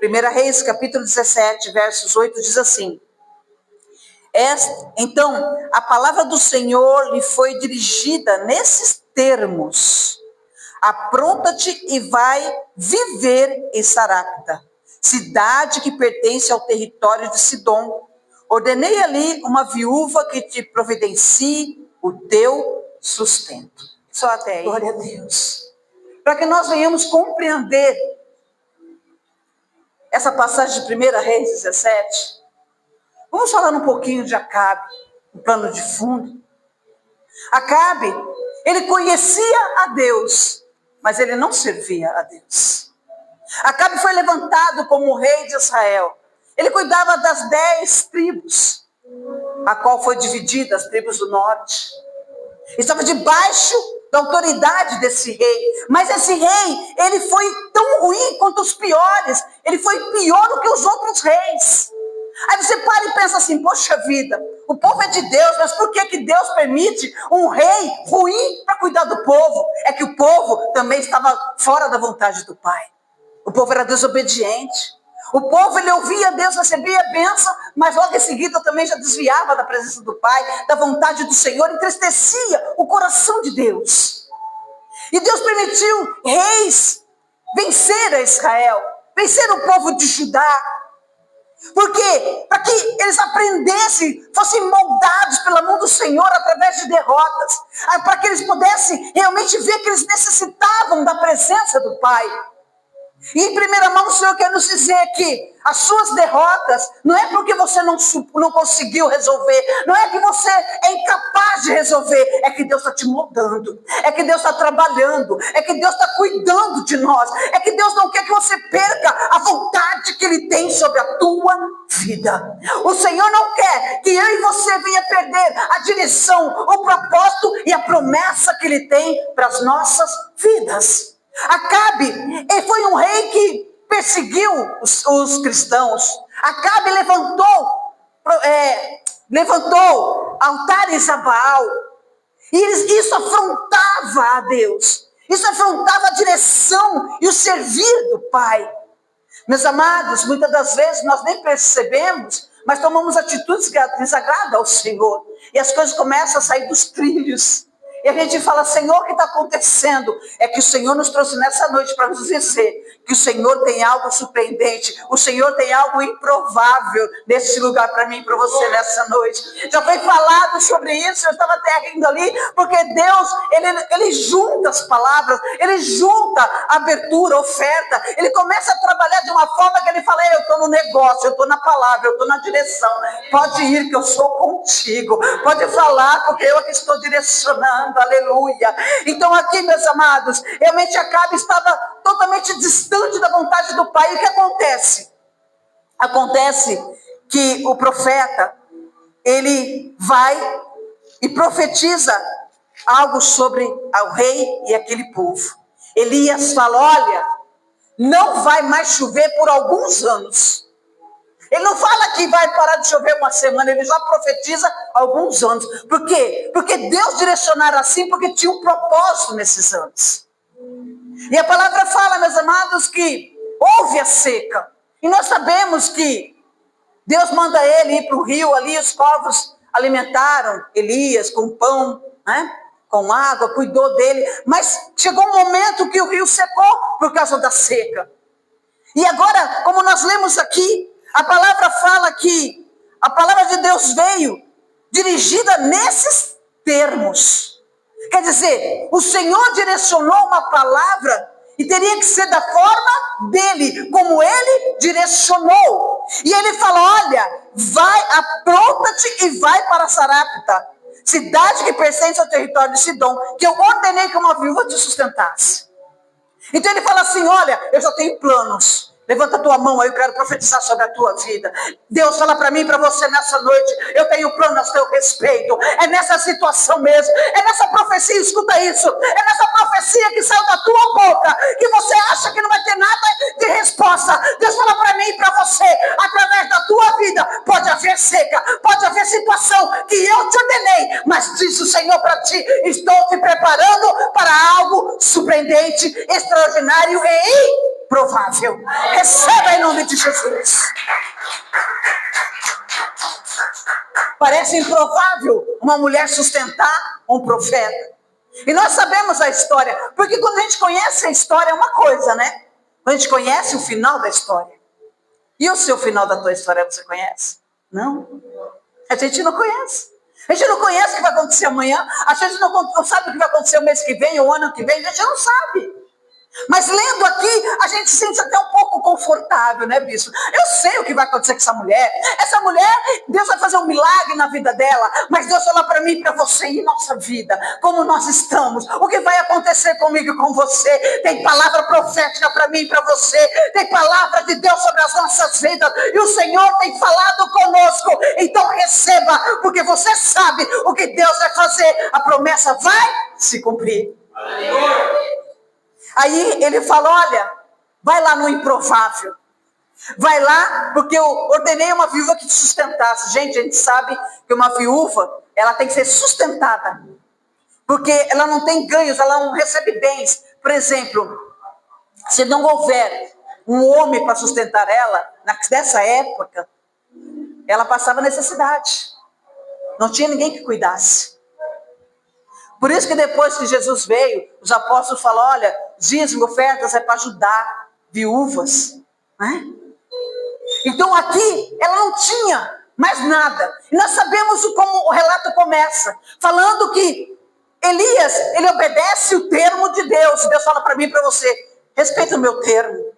1 Reis, capítulo 17, versos 8, diz assim: então, a palavra do Senhor lhe foi dirigida nesses termos: apronta-te e vai viver em Sarapta, cidade que pertence ao território de Sidom. Ordenei ali uma viúva que te providencie o teu sustento. Só até aí. Glória a Deus. Para que nós venhamos compreender essa passagem de 1 Reis 17, vamos falar um pouquinho de Acabe, um plano de fundo. Acabe, ele conhecia a Deus, mas ele não servia a Deus. Acabe foi levantado como rei de Israel. Ele cuidava das 10 tribos, a qual foi dividida, as tribos do norte. Estava debaixo da autoridade desse rei. Mas esse rei, ele foi tão ruim quanto os piores. Ele foi pior do que os outros reis. Aí você para e pensa assim: poxa vida, o povo é de Deus, mas por que Deus permite um rei ruim para cuidar do povo? É que o povo também estava fora da vontade do Pai. O povo era desobediente. O povo, ele ouvia Deus, recebia a bênção, mas logo em seguida também já desviava da presença do Pai, da vontade do Senhor, entristecia o coração de Deus. E Deus permitiu reis vencer a Israel, vencer o povo de Judá. Por quê? Para que eles aprendessem, fossem moldados pela mão do Senhor através de derrotas, para que eles pudessem realmente ver que eles necessitavam da presença do Pai. E em primeira mão o Senhor quer nos dizer que as suas derrotas não é porque você não conseguiu resolver, não é que você é incapaz de resolver, é que Deus está te moldando, é que Deus está trabalhando, é que Deus está cuidando de nós, é que Deus não quer que você perca a vontade que Ele tem sobre a tua vida. O Senhor não quer que eu e você venha perder a direção, o propósito e a promessa que Ele tem para as nossas vidas. Acabe, ele foi um rei que perseguiu os cristãos. Acabe levantou altares a Baal. E isso afrontava a Deus. Isso afrontava a direção e o servir do Pai. Meus amados, muitas das vezes nós nem percebemos, mas tomamos atitudes que desagradam ao Senhor. E as coisas começam a sair dos trilhos. E a gente fala: Senhor, o que está acontecendo? É que o Senhor nos trouxe nessa noite para nos dizer que o Senhor tem algo surpreendente, o Senhor tem algo improvável nesse lugar para mim e para você nessa noite. Já foi falado sobre isso, eu estava até rindo ali, porque Deus, ele junta as palavras, Ele junta a abertura, a oferta, Ele começa a trabalhar de uma forma que Ele fala: eu estou no negócio, eu estou na palavra, eu estou na direção, pode ir que eu sou contigo, pode falar porque eu aqui estou direcionando. Aleluia. Então aqui, meus amados, realmente Acabe estava totalmente distante da vontade do Pai. E o que acontece? Acontece que o profeta, ele vai e profetiza algo sobre o rei e aquele povo. Elias fala: olha, não vai mais chover por alguns anos. Ele não fala que vai parar de chover uma semana, ele já profetiza alguns anos. Por quê? Porque Deus direcionara assim, porque tinha um propósito nesses anos. E a palavra fala, meus amados, que houve a seca. E nós sabemos que Deus manda ele ir para o rio ali, os povos alimentaram Elias com pão, né? Com água, cuidou dele. Mas chegou um momento que o rio secou por causa da seca. E agora, como nós lemos aqui, a palavra fala que a palavra de Deus veio dirigida nesses termos. Quer dizer, o Senhor direcionou uma palavra e teria que ser da forma dele, como ele direcionou. E ele fala: olha, vai, apronta-te e vai para Sarapta, cidade que pertence ao território de Sidom, que eu ordenei que uma viúva te sustentasse. Então ele fala assim: olha, eu já tenho planos. Levanta a tua mão aí, eu quero profetizar sobre a tua vida. Deus fala para mim e para você nessa noite: eu tenho plano a seu respeito. É nessa situação mesmo, é nessa profecia, escuta isso, é nessa profecia que saiu da tua boca, que você acha que não vai ter nada de resposta. Deus fala para mim e para você: através da tua vida pode haver seca, pode haver situação que eu te ordenei, mas disse o Senhor para ti: estou te preparando para algo surpreendente, extraordinário e improvável. Receba em nome de Jesus. Parece improvável uma mulher sustentar um profeta. E nós sabemos a história, porque quando a gente conhece a história é uma coisa, né? Quando a gente conhece o final da história. E o seu final da tua história você conhece? Não. A gente não conhece. A gente não conhece o que vai acontecer amanhã. A gente não sabe o que vai acontecer o mês que vem, o ano que vem. A gente não sabe. Mas lendo aqui, a gente se sente até um pouco confortável, né, bispo? Eu sei o que vai acontecer com essa mulher. Essa mulher, Deus vai fazer um milagre na vida dela. Mas Deus fala para mim e para você, em nossa vida, como nós estamos, o que vai acontecer comigo e com você. Tem palavra profética para mim e para você. Tem palavra de Deus sobre as nossas vidas. E o Senhor tem falado conosco. Então receba, porque você sabe o que Deus vai fazer. A promessa vai se cumprir. Aleluia. Aí ele fala, olha, vai lá no improvável. Vai lá, porque eu ordenei uma viúva que te sustentasse. Gente, a gente sabe que uma viúva, ela tem que ser sustentada. Porque ela não tem ganhos, ela não recebe bens. Por exemplo, se não houver um homem para sustentar ela, nessa época, ela passava necessidade. Não tinha ninguém que cuidasse. Por isso que depois que Jesus veio, os apóstolos falaram, olha, dízimo, ofertas é para ajudar viúvas. Né? Então aqui, ela não tinha mais nada. E nós sabemos como o relato começa, falando que Elias, ele obedece o termo de Deus. Deus fala para mim e para você, respeita o meu termo.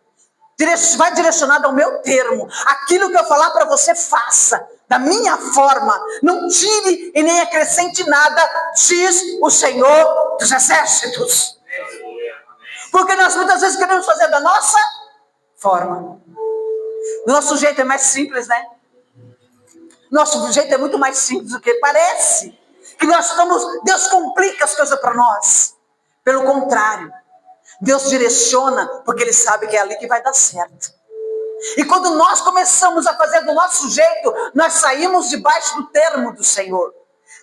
Vai direcionado ao meu termo. Aquilo que eu falar para você, faça. Da minha forma. Não tire e nem acrescente nada, diz o Senhor dos Exércitos. Porque nós muitas vezes queremos fazer da nossa forma. O nosso jeito é mais simples, né? Nosso jeito é muito mais simples do que parece. Que nós estamos, Deus complica as coisas para nós. Pelo contrário. Deus direciona, porque Ele sabe que é ali que vai dar certo. E quando nós começamos a fazer do nosso jeito, nós saímos debaixo do termo do Senhor,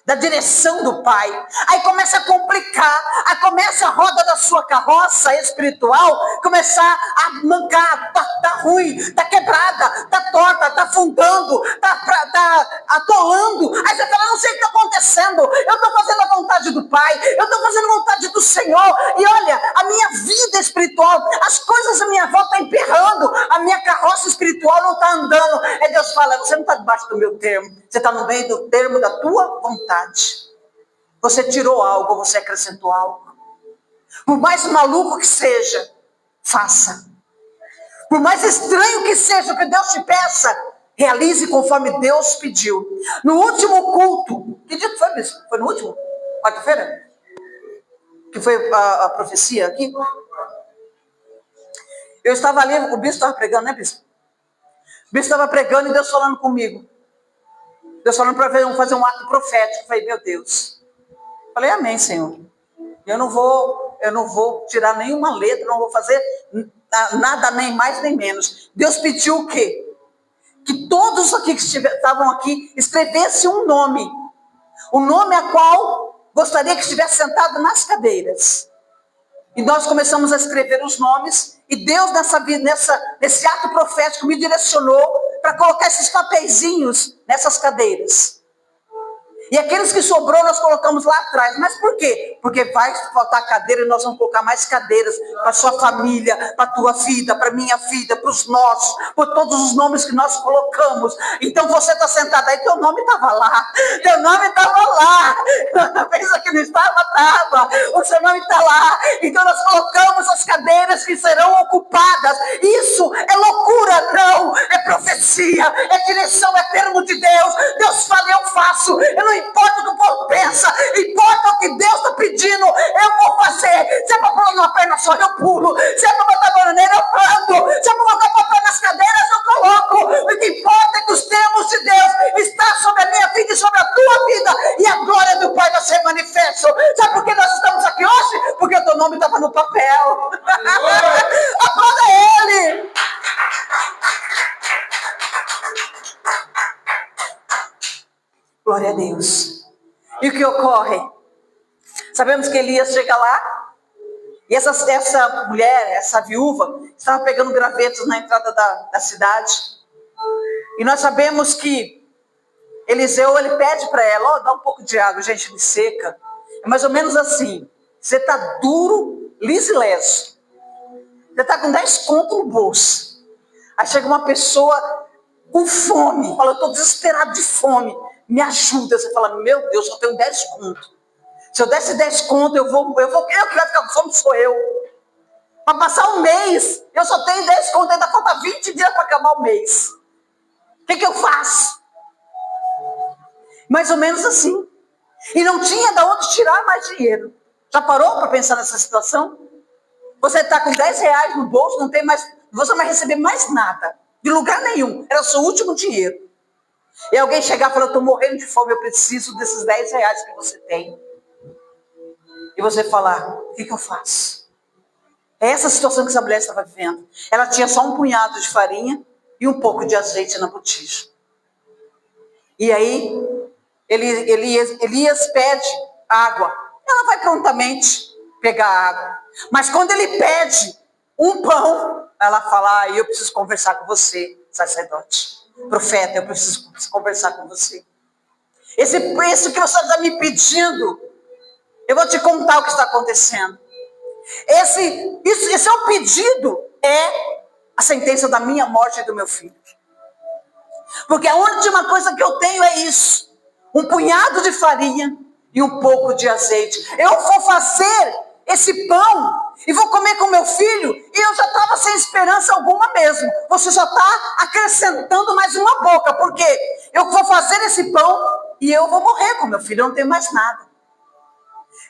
da direção do Pai. Aí começa a complicar, aí começa a roda da sua carroça espiritual, começar a mancar, tá ruim, tá quebrada, tá torta, tá afundando, tá atolando. Aí você fala, não sei o que está acontecendo, eu estou fazendo a vontade do Pai, eu estou fazendo a vontade do Senhor, e olha, a minha vida espiritual, as coisas à minha volta estão emperrando, a minha carroça espiritual não está andando. Aí Deus fala, você não está debaixo do meu termo, você está no meio do termo da tua vontade. Você tirou algo, você acrescentou algo. Por mais maluco que seja, faça. Por mais estranho que seja o que Deus te peça, realize conforme Deus pediu. No último culto, que dia que foi, bispo? Foi no último? Quarta-feira? Que foi a profecia aqui? Eu estava ali, o bispo estava pregando, né, bispo? O bispo estava pregando e Deus falando comigo. Deus falando para fazer um ato profético. Eu falei, meu Deus. Falei, amém, Senhor. Eu não vou tirar nenhuma letra, não vou fazer nada, nem mais nem menos. Deus pediu o quê? Que todos aqui que estavam aqui escrevessem um nome. O nome a qual gostaria que estivesse sentado nas cadeiras. E nós começamos a escrever os nomes. E Deus nesse ato profético me direcionou para colocar esses papeizinhos nessas cadeiras. E aqueles que sobrou nós colocamos lá atrás. Mas por quê? Porque vai faltar cadeira e nós vamos colocar mais cadeiras para a sua família, para a tua vida, para a minha vida, para os nossos, por todos os nomes que nós colocamos. Então você está sentado aí, teu nome estava lá. Teu nome estava lá. Pensa que não estava. O seu nome está lá. Então nós colocamos as cadeiras que serão ocupadas. Isso é loucura, não. É profecia, é direção, é termo de Deus. Deus fala, eu faço. Eu não importa o que o povo pensa, importa o que Deus está pedindo, eu vou fazer. Se é para pular numa perna só, eu pulo. Se é para botar bananeira, eu planto. Se é para colocar papel nas cadeiras, eu coloco. O que importa é que os termos de Deus estão sobre a minha vida e sobre a tua vida, e a glória do Pai vai ser manifesto. Sabe por que nós estamos aqui hoje? Porque o teu nome estava no papel. Aplauda Ele. Glória a Deus. E o que ocorre? Sabemos que Elias chega lá, E essa mulher, essa viúva, estava pegando gravetos na entrada da cidade. E nós sabemos que Eliseu, ele pede para ela, dá um pouco de água, gente, me seca. É mais ou menos assim, você está duro, liso e leso. Você está com 10 conto no bolso. Aí chega uma pessoa com fome, fala, eu estou desesperado de fome, me ajuda. Você fala, meu Deus, só tenho 10 conto. Se eu desse 10 conto, eu que vai ficar com fome sou eu. Para passar um mês, eu só tenho 10 conto, ainda falta 20 dias para acabar o mês. O que eu faço? Mais ou menos assim. E não tinha de onde tirar mais dinheiro. Já parou para pensar nessa situação? Você está com 10 reais no bolso, não tem mais, você não vai receber mais nada. De lugar nenhum. Era o seu último dinheiro. E alguém chegar e falar, eu estou morrendo de fome, eu preciso desses 10 reais que você tem. E você falar, o que eu faço? É essa situação que essa mulher estava vivendo. Ela tinha só um punhado de farinha e um pouco de azeite na botija. E aí, Elias pede água. Ela vai prontamente pegar água. Mas quando ele pede um pão, ela fala, eu preciso conversar com você, sacerdote. Profeta, eu preciso conversar com você. Esse que você está me pedindo, eu vou te contar o que está acontecendo. Esse seu pedido é a sentença da minha morte e do meu filho. Porque a última coisa que eu tenho é isso. Um punhado de farinha e um pouco de azeite. Eu vou fazer esse pão e vou comer com meu filho. E eu já estava sem esperança alguma mesmo. Você só está acrescentando mais uma boca. Porque eu vou fazer esse pão e eu vou morrer com meu filho. Eu não tenho mais nada.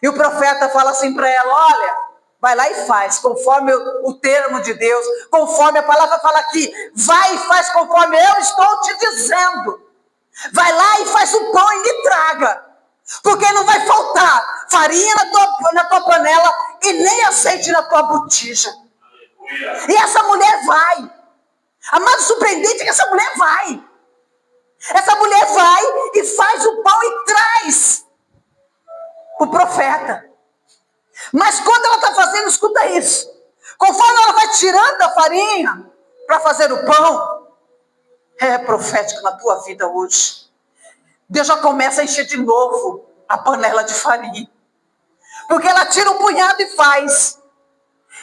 E o profeta fala assim para ela, olha, vai lá e faz, conforme o termo de Deus, conforme a palavra fala aqui, vai e faz conforme eu estou te dizendo. Vai lá e faz o pão e me traga, porque não vai faltar farinha na tua panela e nem azeite na tua botija. E essa mulher vai. Amado, surpreendente que essa mulher vai. Essa mulher vai e faz o pão e traz o profeta. Mas quando ela está fazendo, escuta isso. Conforme ela vai tirando a farinha para fazer o pão, é profético na tua vida hoje. Deus já começa a encher de novo a panela de farinha. Porque ela tira um punhado e faz.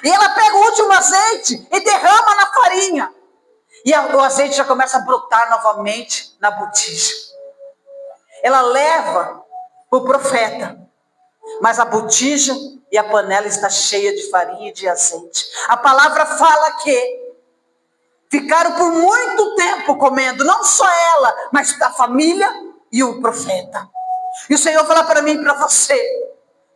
E ela pega o último azeite e derrama na farinha. E o azeite já começa a brotar novamente na botija. Ela leva para o profeta. Mas a botija e a panela está cheia de farinha e de azeite. A palavra fala que ficaram por muito tempo comendo, não só ela, mas a família e o profeta. E o Senhor fala para mim e para você,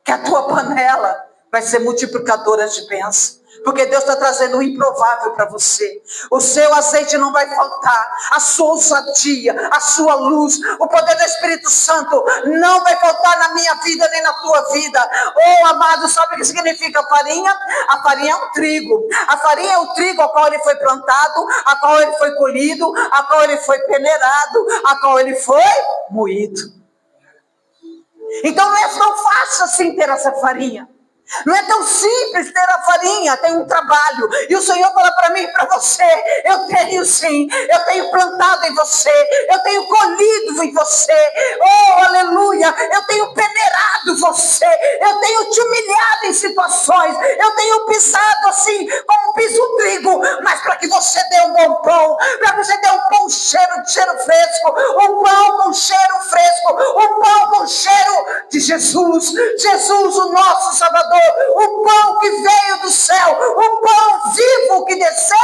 que a tua panela vai ser multiplicadora de bênçãos. Porque Deus está trazendo o improvável para você. O seu azeite não vai faltar. A sua ousadia, a sua luz, o poder do Espírito Santo não vai faltar na minha vida nem na tua vida. Oh, amado, sabe o que significa farinha? A farinha é um trigo. A farinha é o trigo ao qual ele foi plantado, a qual ele foi colhido, a qual ele foi peneirado, a qual ele foi moído. Então não é tão fácil assim ter essa farinha. Não é tão simples ter a farinha, tem um trabalho. E o Senhor fala para mim e para você, eu tenho sim, eu tenho plantado em você, eu tenho colhido em você, oh aleluia, eu tenho peneirado você, eu tenho te humilhado em situações, eu tenho pisado assim, como pisa o trigo, mas para que você dê um bom pão, para que você dê um pão cheiro fresco, um pão com cheiro fresco, um pão com cheiro de Jesus, Jesus o nosso Salvador, o pão que veio do céu, o pão vivo que desceu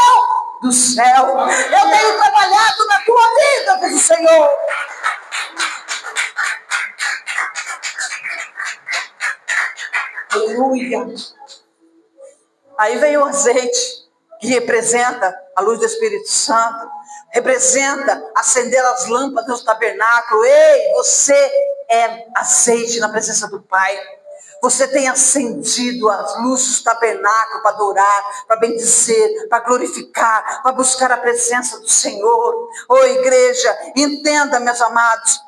do céu. Eu tenho trabalhado na tua vida, diz o Senhor. Aleluia. Aí vem o azeite, que representa a luz do Espírito Santo, representa acender as lâmpadas do tabernáculo. Ei, você é azeite na presença do Pai. Você tem acendido as luzes do tabernáculo para adorar, para bendizer, para glorificar, para buscar a presença do Senhor. Ô igreja, entenda, meus amados,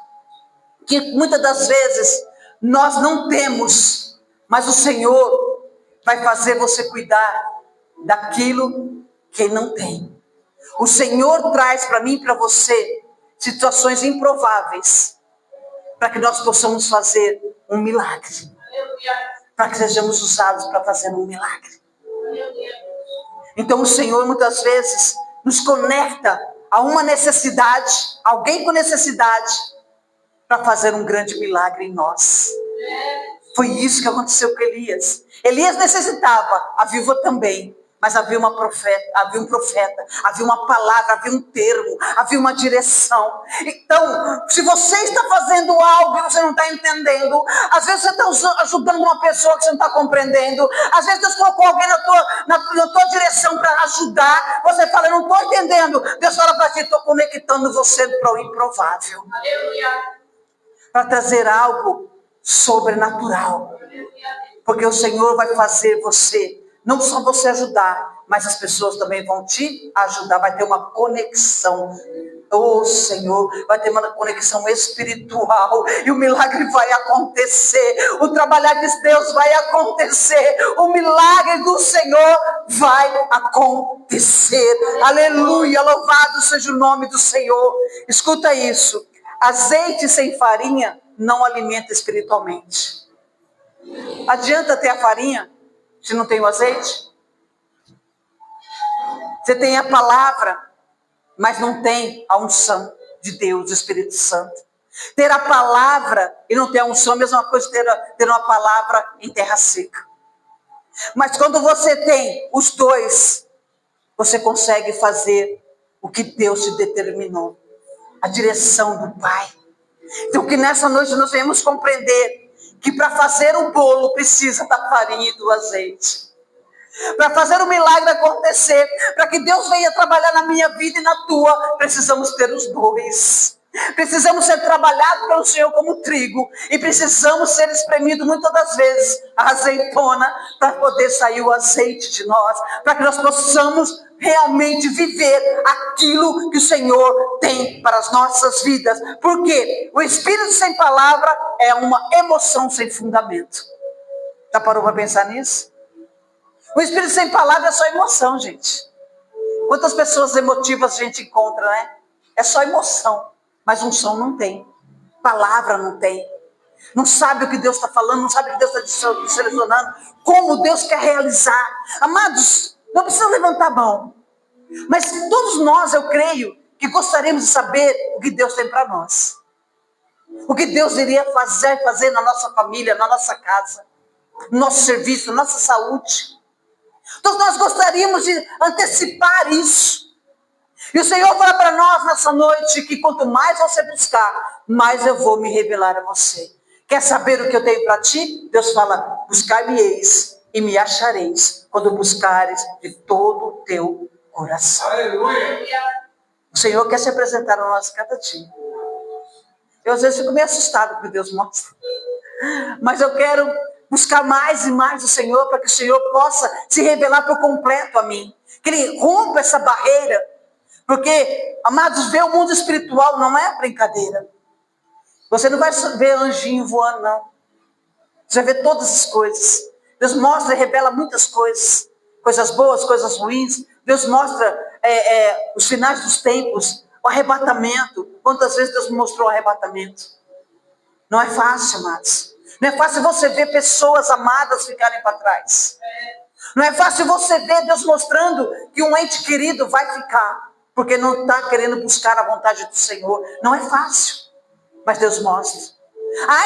que muitas das vezes nós não temos, mas o Senhor vai fazer você cuidar daquilo que não tem. O Senhor traz para mim e para você situações improváveis, para que nós possamos fazer um milagre. Para que sejamos usados para fazer um milagre. Então o Senhor muitas vezes nos conecta a uma necessidade, alguém com necessidade, para fazer um grande milagre em nós. Foi isso que aconteceu com Elias. Elias necessitava, a viúva também. Mas havia um profeta, havia uma palavra, havia um termo, havia uma direção. Então, se você está fazendo algo e você não está entendendo, às vezes você está ajudando uma pessoa que você não está compreendendo, às vezes Deus colocou alguém na tua direção para ajudar, você fala, eu não estou entendendo. Deus fala para ti, estou conectando você para o improvável. Para trazer algo sobrenatural. Porque o Senhor vai fazer você, não só você ajudar, mas as pessoas também vão te ajudar. Vai ter uma conexão. Oh Senhor, vai ter uma conexão espiritual. E o milagre vai acontecer. O trabalhar de Deus vai acontecer. O milagre do Senhor vai acontecer. Aleluia, louvado seja o nome do Senhor. Escuta isso. Azeite sem farinha não alimenta espiritualmente. Adianta ter a farinha se não tem o azeite? Você tem a palavra, mas não tem a unção de Deus, do Espírito Santo. Ter a palavra e não ter a unção é a mesma coisa que ter uma palavra em terra seca. Mas quando você tem os dois, você consegue fazer o que Deus te determinou. A direção do Pai. Então que nessa noite nós venhamos compreender que para fazer o bolo precisa da farinha e do azeite. Para fazer o milagre acontecer, para que Deus venha trabalhar na minha vida e na tua, precisamos ter os dois. Precisamos ser trabalhados pelo Senhor como trigo. E precisamos ser espremidos muitas das vezes a azeitona para poder sair o azeite de nós. Para que nós possamos realmente viver aquilo que o Senhor tem para as nossas vidas. Porque o Espírito sem palavra é uma emoção sem fundamento. Já parou para pensar nisso? O Espírito sem palavra é só emoção, gente. Quantas pessoas emotivas a gente encontra, né? É só emoção. Mas unção não tem. Palavra não tem. Não sabe o que Deus está falando, não sabe o que Deus está selecionando. Como Deus quer realizar. Amados, não precisa levantar a mão. Mas todos nós, eu creio, que gostaríamos de saber o que Deus tem para nós. O que Deus iria fazer na nossa família, na nossa casa. No nosso serviço, na nossa saúde. Todos nós gostaríamos de antecipar isso. E o Senhor fala para nós nessa noite que quanto mais você buscar, mais eu vou me revelar a você. Quer saber o que eu tenho para ti? Deus fala, buscar-me-eis e me achareis, quando buscares de todo o teu coração. Aleluia. O Senhor quer se apresentar a nós cada dia. Eu às vezes fico meio assustado com o que Deus mostra. Mas eu quero buscar mais e mais o Senhor, para que o Senhor possa se revelar por completo a mim. Que Ele rompa essa barreira. Porque, amados, ver o mundo espiritual não é brincadeira. Você não vai ver anjinho voando, não. Você vai ver todas as coisas. Deus mostra e revela muitas coisas. Coisas boas, coisas ruins. Deus mostra os finais dos tempos, o arrebatamento. Quantas vezes Deus mostrou o arrebatamento? Não é fácil, amados. Não é fácil você ver pessoas amadas ficarem para trás. Não é fácil você ver Deus mostrando que um ente querido vai ficar. Porque não está querendo buscar a vontade do Senhor. Não é fácil. Mas Deus mostra.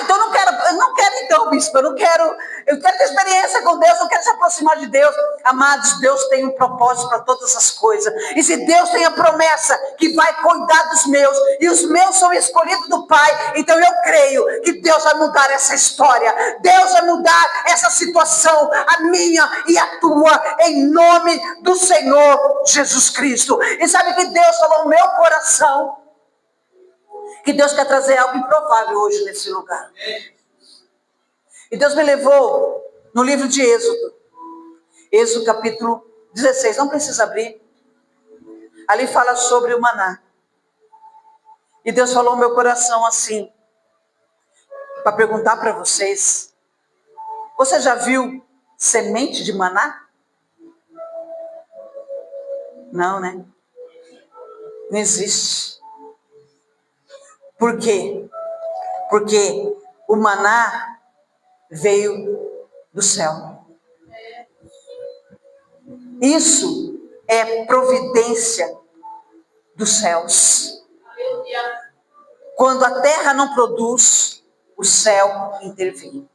Então eu não quero então, bispo, eu quero ter experiência com Deus, eu quero se aproximar de Deus. Amados, Deus tem um propósito para todas as coisas. E se Deus tem a promessa que vai cuidar dos meus, e os meus são escolhidos do Pai, então eu creio que Deus vai mudar essa história. Deus vai mudar essa situação, a minha e a tua, em nome do Senhor Jesus Cristo. E sabe que Deus falou no meu coração? Que Deus quer trazer algo improvável hoje nesse lugar. E Deus me levou no livro de Êxodo. Êxodo capítulo 16. Não precisa abrir. Ali fala sobre o maná. E Deus falou no meu coração assim. Para perguntar para vocês. Você já viu semente de maná? Não, né? Não existe. Por quê? Porque o maná veio do céu. Isso é providência dos céus. Quando a terra não produz, o céu intervém.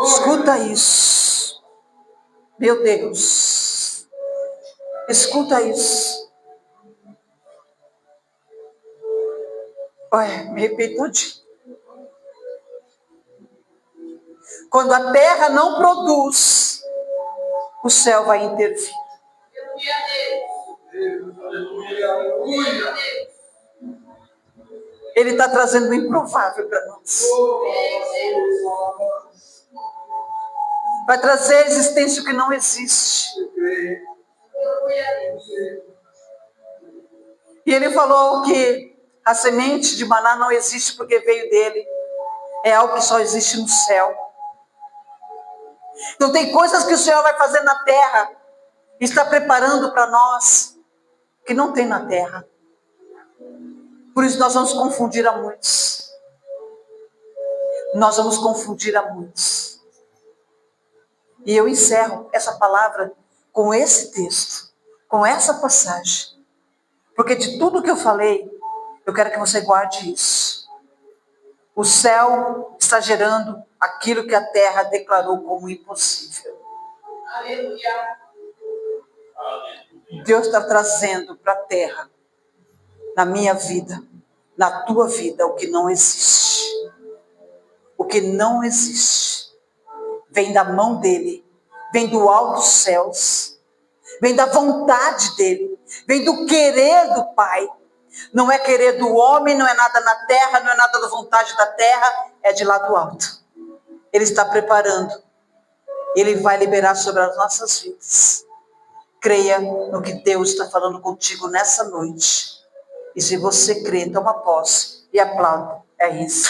Escuta isso. Meu Deus. Escuta isso. Olha, me arrepio todinho. Quando a terra não produz, o céu vai intervir. Ele está trazendo o improvável para nós. Vai trazer a existência que não existe. E ele falou que a semente de maná não existe porque veio dele. É algo que só existe no céu. Então tem coisas que o Senhor vai fazer na terra, está preparando para nós, que não tem na terra. Por isso nós vamos confundir a muitos. Nós vamos confundir a muitos. E eu encerro essa palavra com esse texto, com essa passagem. Porque de tudo que eu falei, eu quero que você guarde isso. O céu está gerando aquilo que a terra declarou como impossível. Aleluia. Deus está trazendo para a terra, na minha vida, na tua vida, o que não existe. O que não existe. Vem da mão dele, vem do alto dos céus, vem da vontade dele, vem do querer do Pai. Não é querer do homem, não é nada na terra, não é nada da vontade da terra, é de lá do alto. Ele está preparando. Ele vai liberar sobre as nossas vidas. Creia no que Deus está falando contigo nessa noite. E se você crê, toma posse e aplauda. É isso.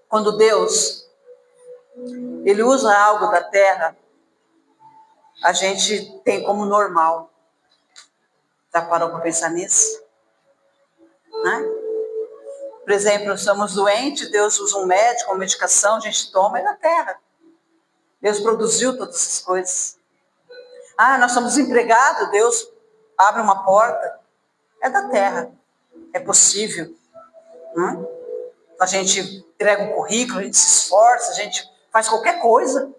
Quando Deus, Ele usa algo da terra, a gente tem como normal. Já parou para pensar nisso? Né? Por exemplo, estamos doentes, Deus usa um médico, uma medicação, a gente toma, é da terra. Deus produziu todas essas coisas. Ah, nós somos empregados, Deus abre uma porta. É da terra. É possível. Né? A gente entrega um currículo, a gente se esforça, a gente faz qualquer coisa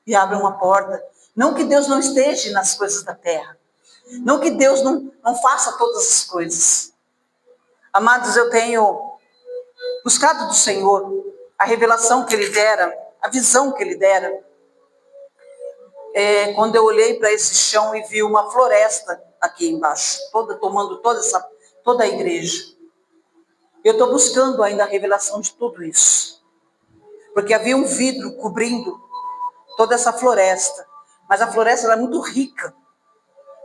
e abre uma porta. Não que Deus não esteja nas coisas da terra. Não que Deus não faça todas as coisas. Amados, eu tenho buscado do Senhor a revelação que Ele dera, a visão que Ele dera. Quando eu olhei para esse chão e vi uma floresta aqui embaixo, tomando toda a igreja. Eu estou buscando ainda a revelação de tudo isso. Porque havia um vidro cobrindo toda essa floresta. Mas a floresta era muito rica.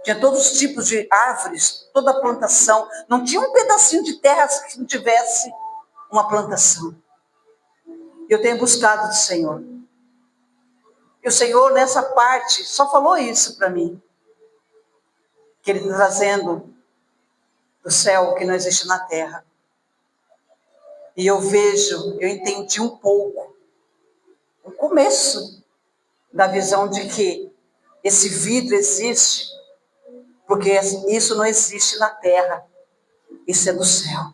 Tinha todos os tipos de árvores, toda a plantação. Não tinha um pedacinho de terra que não tivesse uma plantação. Eu tenho buscado do Senhor. E o Senhor, nessa parte, só falou isso para mim. Que Ele está trazendo do céu o que não existe na terra. E eu entendi um pouco, o começo da visão de que esse vidro existe, porque isso não existe na terra, isso é do céu.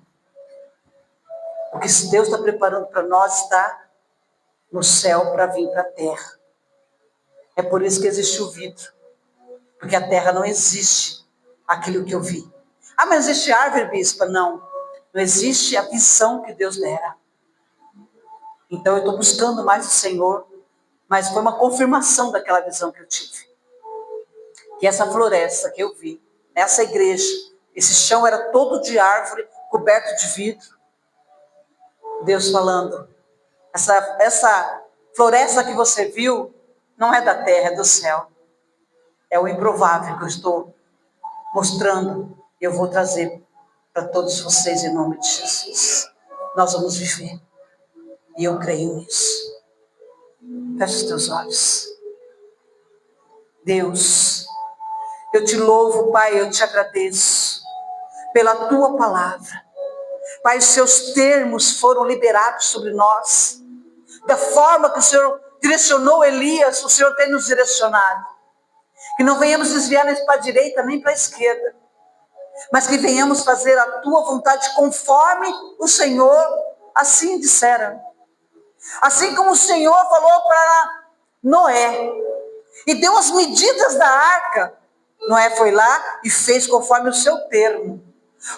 Porque se Deus está preparando para nós, está no céu para vir para a terra. É por isso que existe o vidro, porque a terra não existe aquilo que eu vi. Ah, mas existe árvore, bispa? Não. Não existe a visão que Deus dera. Então eu estou buscando mais o Senhor, mas foi uma confirmação daquela visão que eu tive. Que essa floresta que eu vi, essa igreja, esse chão era todo de árvore, coberto de vidro. Deus falando, essa floresta que você viu, não é da terra, é do céu. É o improvável que eu estou mostrando Eu vou trazer para todos vocês em nome de Jesus. Nós vamos viver. E eu creio nisso. Feche os teus olhos. Deus, eu te louvo, Pai, eu te agradeço pela tua palavra. Pai, os seus termos foram liberados sobre nós. Da forma que o Senhor direcionou Elias, o Senhor tem nos direcionado. Que não venhamos desviar nem para a direita, nem para a esquerda. Mas que venhamos fazer a tua vontade conforme o Senhor assim dissera. Assim como o Senhor falou para Noé. E deu as medidas da arca. Noé foi lá e fez conforme o seu termo.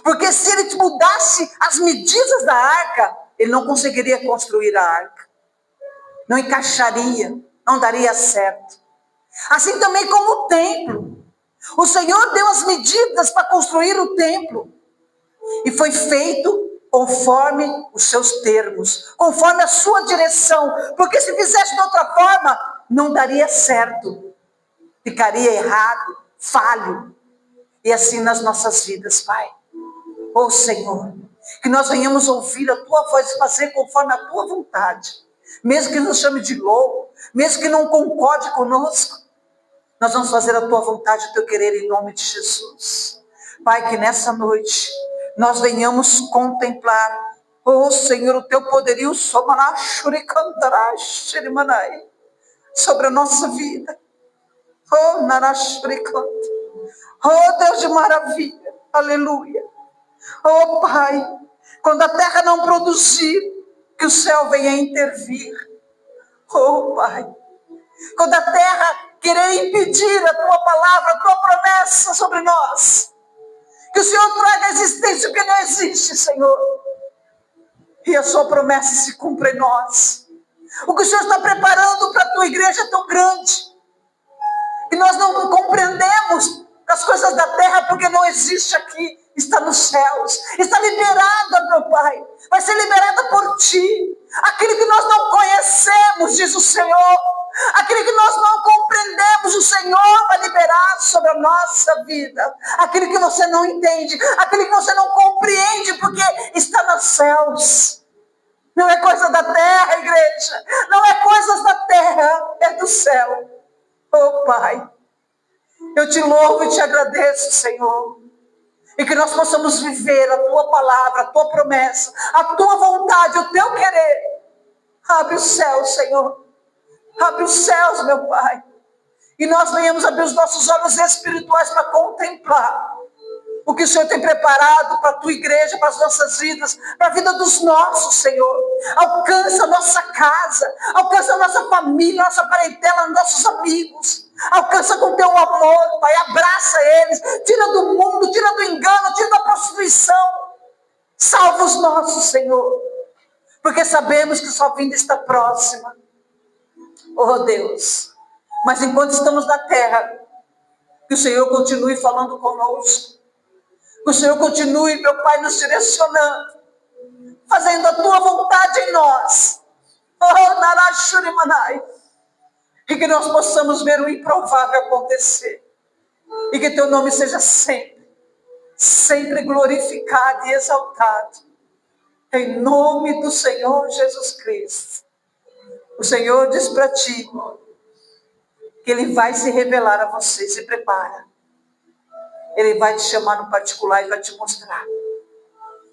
Porque se ele mudasse as medidas da arca, ele não conseguiria construir a arca. Não encaixaria, não daria certo. Assim também como o templo. O Senhor deu as medidas para construir o templo. E foi feito conforme os seus termos, conforme a sua direção. Porque se fizesse de outra forma, não daria certo. Ficaria errado, falho. E assim nas nossas vidas, Pai. Oh Senhor, que nós venhamos ouvir a tua voz e fazer conforme a tua vontade. Mesmo que nos chame de louco, mesmo que não concorde conosco, nós vamos fazer a tua vontade, o teu querer em nome de Jesus. Pai, que nessa noite nós venhamos contemplar, oh Senhor, o teu poderio sobre a nossa vida. Oh, Narashurikanta. Oh, Deus de maravilha, aleluia. Oh, Pai, quando a terra não produzir, que o céu venha intervir. Oh, Pai, quando a terra querer impedir a tua palavra, a tua promessa sobre nós, que o Senhor traga a existência o que não existe, Senhor. E a sua promessa se cumpra em nós. O que o Senhor está preparando para a tua igreja é tão grande. E nós não compreendemos as coisas da terra porque não existe aqui. Está nos céus. Está liberada, meu Pai. Vai ser liberada por ti. Aquilo que nós não conhecemos, diz o Senhor. Aquilo que nós não compreendemos, o Senhor vai liberar sobre a nossa vida. Aquilo que você não entende, aquilo que você não compreende, porque está nos céus. Não é coisa da terra, igreja. Não é coisas da terra, é do céu. Oh, Pai, eu te louvo e te agradeço, Senhor. E que nós possamos viver a tua palavra, a tua promessa, a tua vontade, o teu querer. Abre os céus, Senhor. Abre os céus, meu Pai. E nós venhamos abrir os nossos olhos espirituais para contemplar o que o Senhor tem preparado para a tua igreja, para as nossas vidas, para a vida dos nossos, Senhor. Alcança a nossa casa, alcança a nossa família, nossa parentela, nossos amigos. Alcança com teu amor, Pai, abraça eles, tira do mundo, tira do engano, tira da prostituição. Salva os nossos, Senhor, porque sabemos que sua vinda está próxima. Oh Deus, mas enquanto estamos na terra, que o Senhor continue falando conosco. Que o Senhor continue, meu Pai, nos direcionando, fazendo a tua vontade em nós. Oh, Narashurimanai. E que nós possamos ver o improvável acontecer. E que teu nome seja sempre, sempre glorificado e exaltado. Em nome do Senhor Jesus Cristo. O Senhor diz para ti que Ele vai se revelar a você. Se prepara. Ele vai te chamar no particular e vai te mostrar.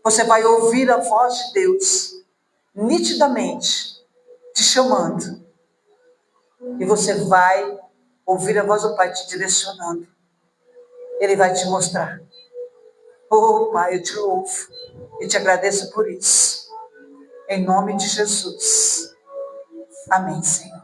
Você vai ouvir a voz de Deus nitidamente te chamando. E você vai ouvir a voz do Pai te direcionando. Ele vai te mostrar. Oh, Pai, eu te louvo e te agradeço por isso. Em nome de Jesus. Amém, Senhor.